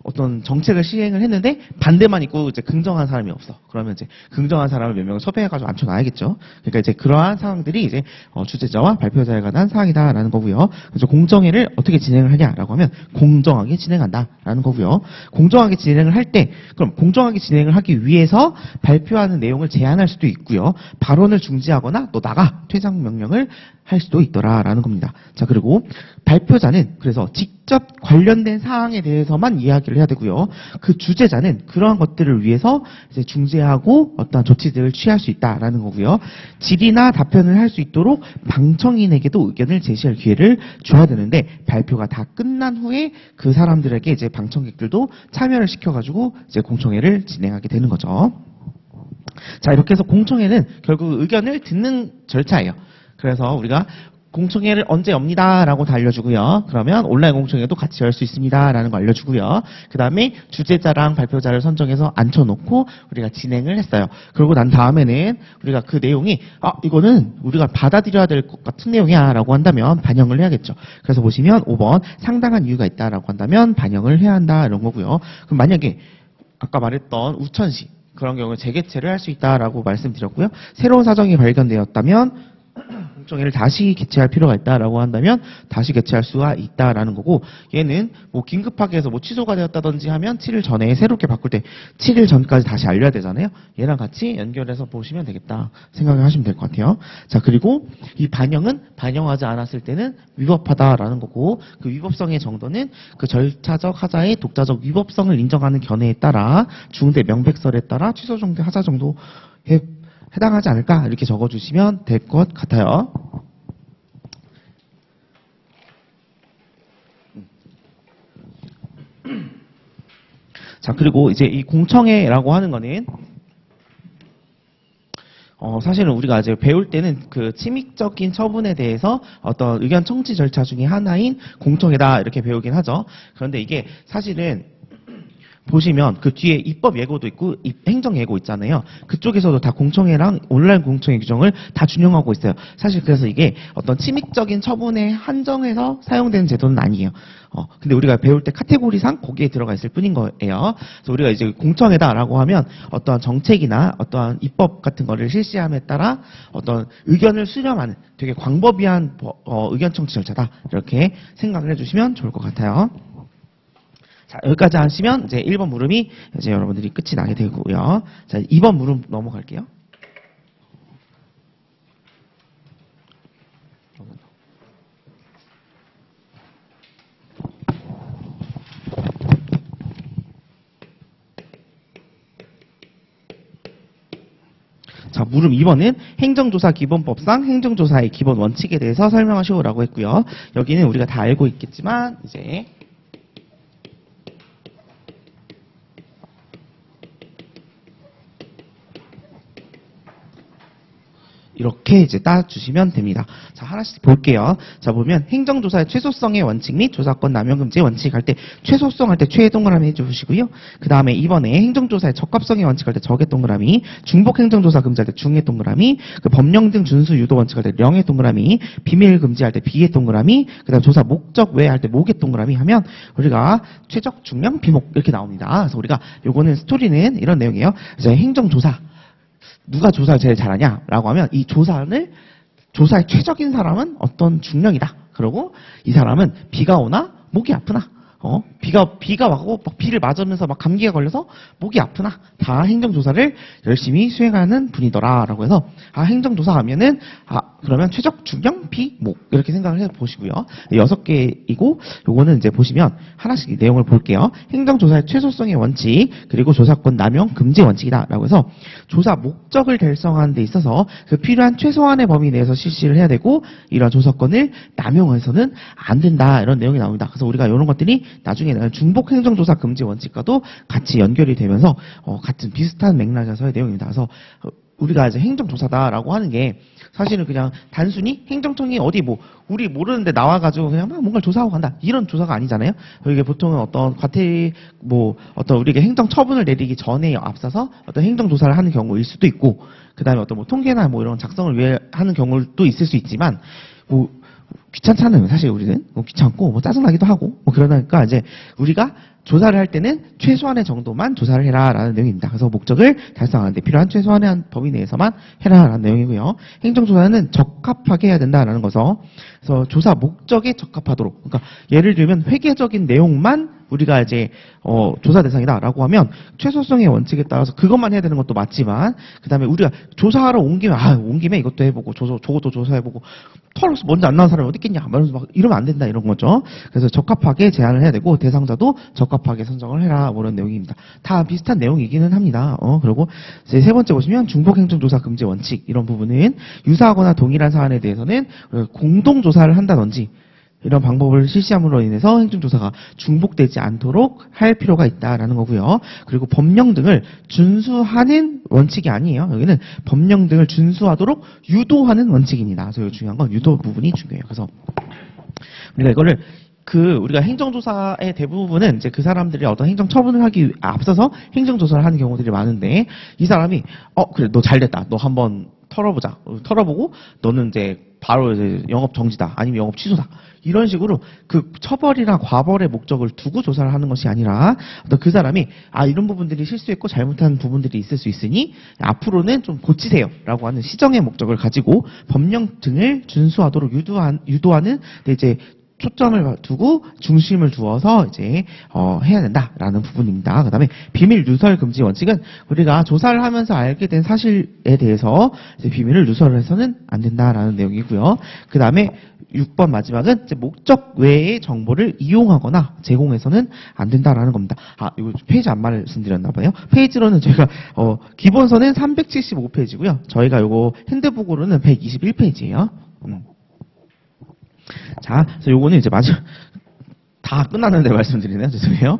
어떤 정책을 시행을 했는데 반대만 있고 이제 긍정한 사람이 없어. 그러면 이제 긍정한 사람을 몇 명을 섭외해가지고 앉혀놔야겠죠. 그러니까 이제 그러한 상황들이 이제 주재자와 발표자에 관한 사항이다라는 거고요. 그래서 공정회를 어떻게 진행을 하냐라고 하면 공정하게 진행한다라는 거고요. 공정하게 진행을 할 때 그럼 공정하게 진행을 하기 위해서 발표하는 내용을 제한할 수도 있고요. 발언을 중지하거나 너 나가 퇴장 명령을 할 수도 있더라라는 겁니다. 자, 그리고 발표자는 그래서 직접 관련된 사항에 대해서만 이야기를 해야 되고요. 그 주재자는 그러한 것들을 위해서 이제 중재하고 어떠한 조치들을 취할 수 있다라는 거고요. 질의나 답변을 할 수 있도록 방청인에게도 의견을 제시할 기회를 줘야 되는데 발표가 다 끝난 후에 그 사람들에게 이제 방청객들도 참여를 시켜가지고 이제 공청회를 진행하게 되는 거죠. 자, 이렇게 해서 공청회는 결국 의견을 듣는 절차예요. 그래서 우리가 공청회를 언제 엽니다라고 다 알려주고요. 그러면 온라인 공청회도 같이 열 수 있습니다라는 거 알려주고요. 그 다음에 주재자랑 발표자를 선정해서 앉혀놓고 우리가 진행을 했어요. 그러고 난 다음에는 우리가 그 내용이 이거는 우리가 받아들여야 될 것 같은 내용이야 라고 한다면 반영을 해야겠죠. 그래서 보시면 5번 상당한 이유가 있다라고 한다면 반영을 해야 한다 이런 거고요. 그럼 만약에 아까 말했던 우천시 그런 경우에 재개최를 할 수 있다라고 말씀드렸고요. 새로운 사정이 발견되었다면 공청회를 다시 개최할 필요가 있다라고 한다면 다시 개최할 수가 있다라는 거고, 얘는 뭐 긴급하게 해서 뭐 취소가 되었다든지 하면 7일 전에 새롭게 바꿀 때 7일 전까지 다시 알려야 되잖아요. 얘랑 같이 연결해서 보시면 되겠다 생각을 하시면 될 것 같아요. 자, 그리고 이 반영은 반영하지 않았을 때는 위법하다라는 거고, 그 위법성의 정도는 그 절차적 하자의 독자적 위법성을 인정하는 견해에 따라 중대 명백설에 따라 취소 정도 하자 정도에 해당하지 않을까 이렇게 적어주시면 될 것 같아요. 자, 그리고 이제 이 공청회라고 하는 거는 사실은 우리가 이제 배울 때는 그 침익적인 처분에 대해서 어떤 의견 청취 절차 중에 하나인 공청회다 이렇게 배우긴 하죠. 그런데 이게 사실은 보시면 그 뒤에 입법 예고도 있고 행정 예고 있잖아요. 그쪽에서도 다 공청회랑 온라인 공청회 규정을 다 준용하고 있어요. 사실 그래서 이게 어떤 침익적인 처분에 한정해서 사용되는 제도는 아니에요. 근데 우리가 배울 때 카테고리상 거기에 들어가 있을 뿐인 거예요. 그래서 우리가 이제 공청회다라고 하면 어떠한 정책이나 어떠한 입법 같은 거를 실시함에 따라 어떤 의견을 수렴하는 되게 광범위한 의견 청취 절차다 이렇게 생각을 해주시면 좋을 것 같아요. 자, 여기까지 하시면 이제 1번 물음이 이제 여러분들이 끝이 나게 되고요. 자, 2번 물음 넘어갈게요. 자, 물음 2번은 행정조사 기본법상 행정조사의 기본 원칙에 대해서 설명하시오라고 했고요. 여기는 우리가 다 알고 있겠지만 이제 이렇게 이제 따주시면 됩니다. 자, 하나씩 볼게요. 자, 보면 행정조사의 최소성의 원칙 및 조사권 남용 금지의 원칙 할 때 최소성 할 때 최 동그라미 해주시고요. 그 다음에 이번에 행정조사의 적합성의 원칙 할 때 적의 동그라미, 중복 행정조사 금지할 때 중의 동그라미, 그 법령 등 준수 유도 원칙 할 때 령의 동그라미, 비밀 금지할 때 비의 동그라미, 그 다음 조사 목적 외 할 때 목의 동그라미 하면 우리가 최적, 중령, 비목 이렇게 나옵니다. 그래서 우리가 요거는 스토리는 이런 내용이에요. 이제 행정조사 누가 조사를 제일 잘하냐라고 하면 이 조사의 최적인 사람은 어떤 중령이다. 그리고 이 사람은 비가 오나 목이 아프나 비가 와고 막 비를 맞으면서 막 감기가 걸려서 목이 아프나 다 행정조사를 열심히 수행하는 분이더라라고 해서 행정조사 하면은 그러면 최적, 중령, 비, 목 이렇게 생각을 해 보시고요. 6개이고 요거는 이제 보시면 하나씩 내용을 볼게요. 행정조사의 최소성의 원칙 그리고 조사권 남용 금지 원칙이다라고 해서 조사 목적을 달성하는 데 있어서 그 필요한 최소한의 범위 내에서 실시를 해야 되고 이러한 조사권을 남용해서는 안 된다 이런 내용이 나옵니다. 그래서 우리가 이런 것들이 나중에 중복 행정조사 금지 원칙과도 같이 연결이 되면서 같은 비슷한 맥락에서의 내용입니다. 그래서 우리가 이제 행정조사다라고 하는 게 사실은 그냥 단순히 행정청이 어디 우리 모르는데 나와가지고 그냥 막 뭔가를 조사하고 간다 이런 조사가 아니잖아요. 이게 보통은 어떤 어떤 우리에게 행정 처분을 내리기 전에 앞서서 어떤 행정조사를 하는 경우일 수도 있고, 그 다음에 어떤 통계나 이런 작성을 위해 하는 경우도 있을 수 있지만 귀찮잖아요. 사실 우리는 귀찮고 뭐 짜증나기도 하고 뭐 그러니까 이제 우리가 조사를 할 때는 최소한의 정도만 조사를 해라라는 내용입니다. 그래서 목적을 달성하는데 필요한 최소한의 범위 내에서만 해라라는 내용이고요. 행정조사는 적합하게 해야 된다라는 거서 그래서 조사 목적에 적합하도록 그러니까 예를 들면 회계적인 내용만 우리가 이제 조사 대상이다라고 하면 최소성의 원칙에 따라서 그것만 해야 되는 것도 맞지만 그다음에 우리가 조사하러 온 김에 이것도 해보고 저것도 조사해보고 털어서 먼저 안 나온 사람이 어디 있겠냐 말면서 막 이러면 안 된다 이런 거죠. 그래서 적합하게 제한을 해야 되고 대상자도 적합하게 선정을 해라 뭐 이런 내용입니다. 다 비슷한 내용이기는 합니다. 그리고 이제 세 번째 보시면 중복행정조사 금지 원칙 이런 부분은 유사하거나 동일한 사안에 대해서는 공동조사를 한다든지 이런 방법을 실시함으로 인해서 행정조사가 중복되지 않도록 할 필요가 있다라는 거고요. 그리고 법령 등을 준수하는 원칙이 아니에요. 여기는 법령 등을 준수하도록 유도하는 원칙입니다. 그래서 중요한 건 유도 부분이 중요해요. 그래서 우리가 이거를 우리가 행정조사의 대부분은 이제 그 사람들이 어떤 행정처분을 하기 앞서서 행정조사를 하는 경우들이 많은데 이 사람이 그래 너 잘됐다. 너 한번 털어보자. 털어보고 너는 이제 바로 이제 영업 정지다. 아니면 영업 취소다. 이런 식으로 그 처벌이나 과벌의 목적을 두고 조사를 하는 것이 아니라 어떤 그 사람이 이런 부분들이 실수했고 잘못한 부분들이 있을 수 있으니 앞으로는 좀 고치세요 라고 하는 시정의 목적을 가지고 법령 등을 준수하도록 유도하는 이제 초점을 두고 중심을 두어서 이제 해야 된다라는 부분입니다. 그다음에 비밀 누설 금지 원칙은 우리가 조사를 하면서 알게 된 사실에 대해서 이제 비밀을 누설해서는 안 된다라는 내용이고요. 그다음에 6번 마지막은 이제 목적 외의 정보를 이용하거나 제공해서는 안 된다라는 겁니다. 이거 페이지 안 말씀드렸나 봐요. 페이지로는 저희가 기본서는 375페이지고요. 저희가 이거 핸드북으로는 121페이지예요. 자, 그래서 요거는 이제 다 끝났는데 말씀드리네요. 죄송해요.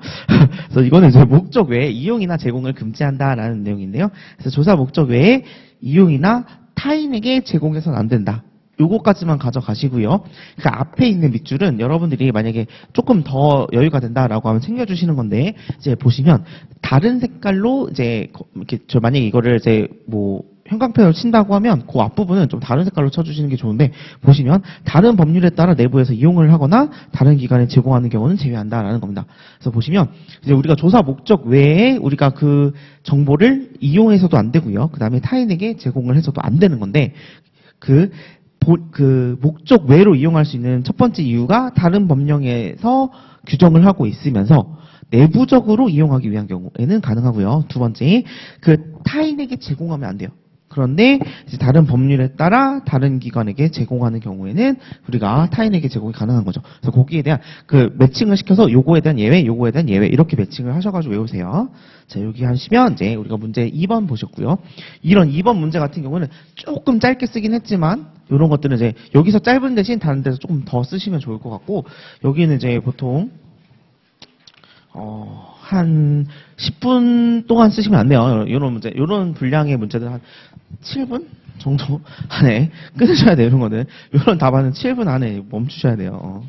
그래서 이거는 이제 목적 외에 이용이나 제공을 금지한다라는 내용인데요. 그래서 조사 목적 외에 이용이나 타인에게 제공해서는 안 된다. 요거까지만 가져가시고요. 그러니까 앞에 있는 밑줄은 여러분들이 만약에 조금 더 여유가 된다라고 하면 챙겨주시는 건데 이제 보시면 다른 색깔로 이제 이렇게 만약에 이거를 이제 뭐 형광펜으로 친다고 하면 그 앞부분은 좀 다른 색깔로 쳐주시는 게 좋은데 보시면 다른 법률에 따라 내부에서 이용을 하거나 다른 기관에 제공하는 경우는 제외한다라는 겁니다. 그래서 보시면 이제 우리가 조사 목적 외에 우리가 그 정보를 이용해서도 안 되고요. 그 다음에 타인에게 제공을 해서도 안 되는 건데 그 목적 외로 이용할 수 있는 첫 번째 이유가 다른 법령에서 규정을 하고 있으면서 내부적으로 이용하기 위한 경우에는 가능하고요. 두 번째, 타인에게 제공하면 안 돼요. 그런데 이제 다른 법률에 따라 다른 기관에게 제공하는 경우에는 우리가 타인에게 제공이 가능한 거죠. 그래서 거기에 대한 매칭을 시켜서 요거에 대한 예외, 요거에 대한 예외 이렇게 매칭을 하셔가지고 외우세요. 자, 여기 하시면 이제 우리가 문제 2번 보셨고요. 이런 2번 문제 같은 경우는 조금 짧게 쓰긴 했지만 이런 것들은 이제 여기서 짧은 대신 다른 데서 조금 더 쓰시면 좋을 것 같고 여기는 이제 보통 한 10분 동안 쓰시면 안 돼요. 이런 문제, 이런 분량의 문제들 한 7분 정도 안에 끊으셔야 돼요. 이런 거는. 이런 답안은 7분 안에 멈추셔야 돼요.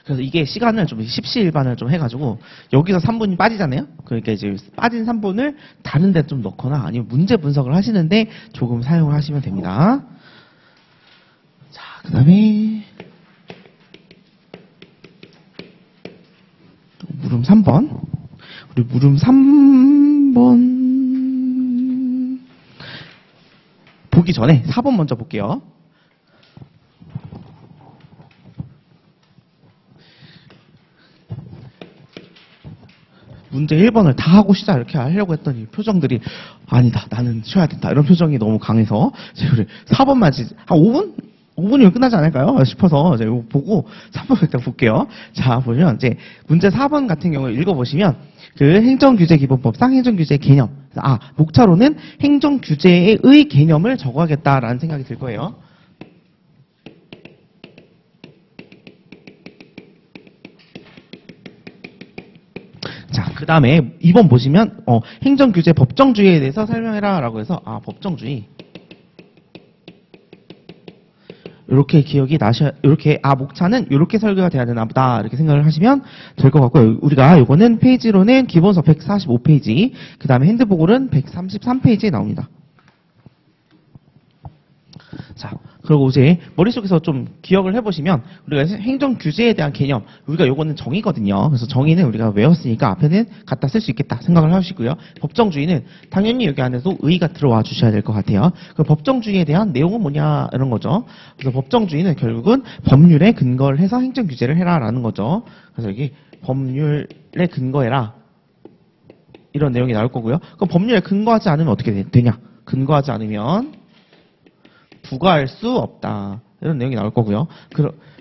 그래서 이게 시간을 좀 십시일반을 좀 해가지고 여기서 3분이 빠지잖아요. 그러니까 이제 빠진 3분을 다른 데 좀 넣거나 아니면 문제 분석을 하시는데 조금 사용을 하시면 됩니다. 자, 그 다음에 물음 3번. 우리 물음 3번 보기 전에 4번 먼저 볼게요. 문제 1번을 다 하고 시작 이렇게 하려고 했더니 표정들이 아니다 나는 쉬어야 된다 이런 표정이 너무 강해서 제가 4번만 한 5분이면 끝나지 않을까요? 싶어서 제가 이거 보고 3번 일단 볼게요. 자, 보시면 이제 문제 4번 같은 경우에 읽어보시면 행정규제기본법상 행정규제 개념. 목차로는 행정규제의 개념을 적어야겠다라는 생각이 들 거예요. 자, 그 다음에 2번 보시면 행정규제 법정주의에 대해서 설명해라 라고 해서 법정주의 이렇게 기억이 이렇게 목차는 이렇게 설계가 돼야 되나 보다 이렇게 생각을 하시면 될 것 같고요. 우리가 요거는 페이지로는 기본서 145페이지 그 다음에 핸드북으로는 133페이지에 나옵니다. 자, 그리고 이제 머릿속에서 좀 기억을 해보시면 우리가 행정 규제에 대한 개념, 우리가 요거는 정의거든요. 그래서 정의는 우리가 외웠으니까 앞에는 갖다 쓸 수 있겠다 생각을 하시고요. 법정주의는 당연히 여기 안에도 의의가 들어와 주셔야 될 것 같아요. 그 법정주의에 대한 내용은 뭐냐 이런 거죠. 그래서 법정주의는 결국은 법률에 근거를 해서 행정 규제를 해라라는 거죠. 그래서 여기 법률에 근거해라 이런 내용이 나올 거고요. 그럼 법률에 근거하지 않으면 어떻게 되냐? 근거하지 않으면 부과할 수 없다. 이런 내용이 나올 거고요.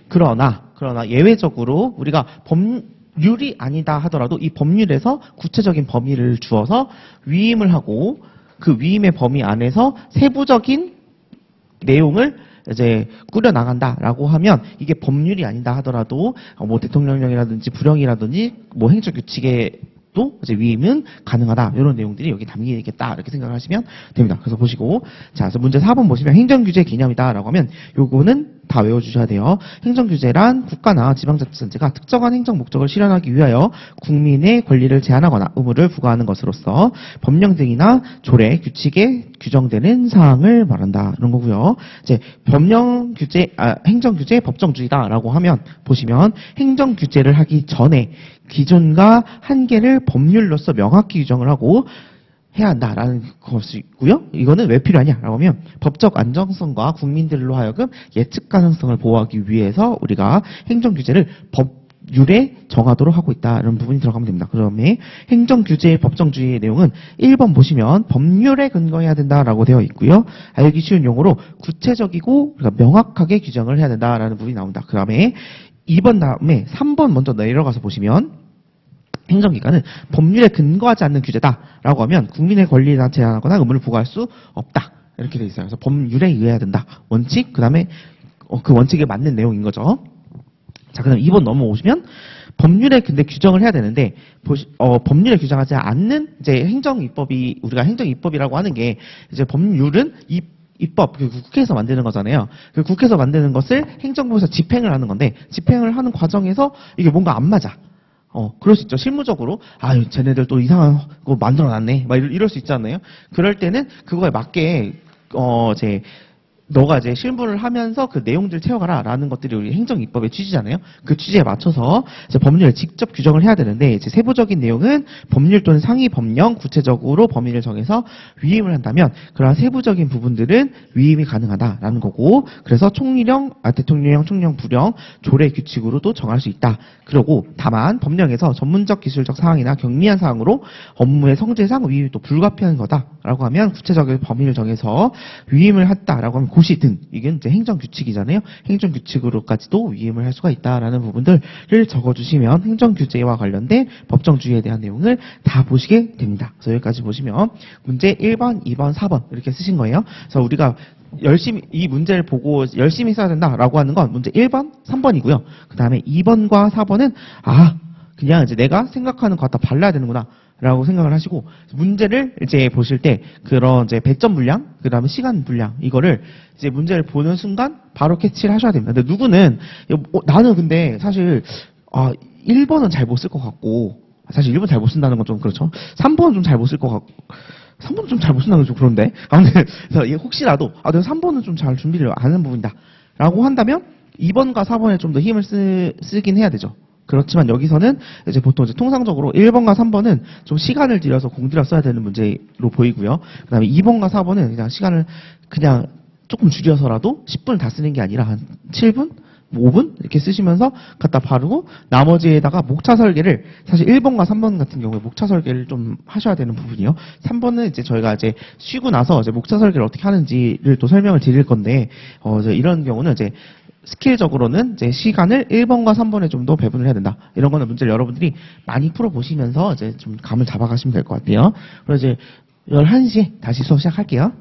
그러나 예외적으로 우리가 법률이 아니다 하더라도 이 법률에서 구체적인 범위를 주어서 위임을 하고 그 위임의 범위 안에서 세부적인 내용을 이제 꾸려 나간다라고 하면 이게 법률이 아니다 하더라도 뭐 대통령령이라든지 부령이라든지 뭐 행정규칙에 또 이제 위임은 가능하다. 이런 내용들이 여기 담기겠다. 이렇게 생각하시면 됩니다. 그래서 보시고 자, 그래서 문제 4번 보시면 행정규제 개념이다라고 하면 요거는 다 외워주셔야 돼요. 행정규제란 국가나 지방자치단체가 특정한 행정 목적을 실현하기 위하여 국민의 권리를 제한하거나 의무를 부과하는 것으로서 법령 등이나 조례, 규칙에 규정되는 사항을 말한다. 이런 거고요. 이제 행정규제 법정주의다라고 하면 보시면 행정규제를 하기 전에 기준과 한계를 법률로서 명확히 규정을 하고 해야 한다라는 것이고요. 이거는 왜 필요하냐라고 하면 법적 안정성과 국민들로 하여금 예측 가능성을 보호하기 위해서 우리가 행정규제를 법률에 정하도록 하고 있다. 이런 부분이 들어가면 됩니다. 그 다음에 행정규제의 법정주의의 내용은 1번 보시면 법률에 근거해야 된다라고 되어 있고요. 알기 쉬운 용어로 구체적이고 명확하게 규정을 해야 된다라는 부분이 나온다. 그 다음에 2번 다음에 3번 먼저 내려가서 보시면 행정기관은 법률에 근거하지 않는 규제다라고 하면 국민의 권리나 제한하거나 의무를 부과할 수 없다. 이렇게 돼 있어요. 그래서 법률에 의해야 된다. 원칙, 그 다음에 그 원칙에 맞는 내용인 거죠. 자, 그 다음에 2번 넘어오시면 법률에 근데 규정을 해야 되는데 법률에 규정하지 않는 이제 행정입법이 우리가 행정입법이라고 하는 게 이제 법률은 입법, 국회에서 만드는 거잖아요. 그 국회에서 만드는 것을 행정부에서 집행을 하는 건데 집행을 하는 과정에서 이게 뭔가 안 맞아. 그럴 수 있죠. 실무적으로, 쟤네들 또 이상한 거 만들어 놨네. 막 이럴 수 있잖아요. 그럴 때는 그거에 맞게, 너가 이제 실무를 하면서 그 내용들 채워가라 라는 것들이 우리 행정입법의 취지잖아요. 그 취지에 맞춰서 이제 법률을 직접 규정을 해야 되는데 이제 세부적인 내용은 법률 또는 상위 법령 구체적으로 범위를 정해서 위임을 한다면 그러한 세부적인 부분들은 위임이 가능하다라는 거고 그래서 대통령령, 총령, 부령, 조례 규칙으로도 정할 수 있다. 그리고 다만 법령에서 전문적 기술적 사항이나 경미한 사항으로 업무의 성질상 위임이 또 불가피한 거다라고 하면 구체적인 범위를 정해서 위임을 했다라고 하면 고시 등 이게 이제 행정규칙이잖아요. 행정규칙으로까지도 위임을 할 수가 있다라는 부분들을 적어주시면 행정규제와 관련된 법정주의에 대한 내용을 다 보시게 됩니다. 그래서 여기까지 보시면 문제 1번, 2번, 4번 이렇게 쓰신 거예요. 그래서 우리가 열심히 이 문제를 보고 열심히 써야 된다라고 하는 건 문제 1번, 3번이고요. 그 다음에 2번과 4번은 그냥 이제 내가 생각하는 거 갖다 발라야 되는구나. 라고 생각을 하시고 문제를 이제 보실 때 그런 이제 배점 분량 그다음에 시간 분량 이거를 이제 문제를 보는 순간 바로 캐치를 하셔야 됩니다. 근데 누구는 나는 근데 사실 1번은 잘 못 쓸 것 같고 사실 1번 잘 못 쓴다는 건 좀 그렇죠. 3번은 좀 잘 못 쓸 것 같고 3번은 좀 잘 못 쓴다는 건 좀 그런데 그래서 혹시라도 내가 3번은 좀 잘 준비를 안 한 부분이다 라고 한다면 2번과 4번에 좀 더 힘을 쓰긴 해야 되죠. 그렇지만 여기서는 이제 보통 이제 통상적으로 1번과 3번은 좀 시간을 들여서 공들여 써야 되는 문제로 보이고요. 그 다음에 2번과 4번은 그냥 시간을 그냥 조금 줄여서라도 10분을 다 쓰는 게 아니라 한 7분? 5분? 이렇게 쓰시면서 갖다 바르고 나머지에다가 목차 설계를 사실 1번과 3번 같은 경우에 목차 설계를 좀 하셔야 되는 부분이요. 3번은 이제 저희가 이제 쉬고 나서 이제 목차 설계를 어떻게 하는지를 또 설명을 드릴 건데 이제 이런 경우는 이제 스킬적으로는 이제 시간을 1번과 3번에 좀 더 배분을 해야 된다. 이런 거는 문제를 여러분들이 많이 풀어보시면서 이제 좀 감을 잡아가시면 될 것 같아요. 그리고 이제 11시에 다시 수업 시작할게요.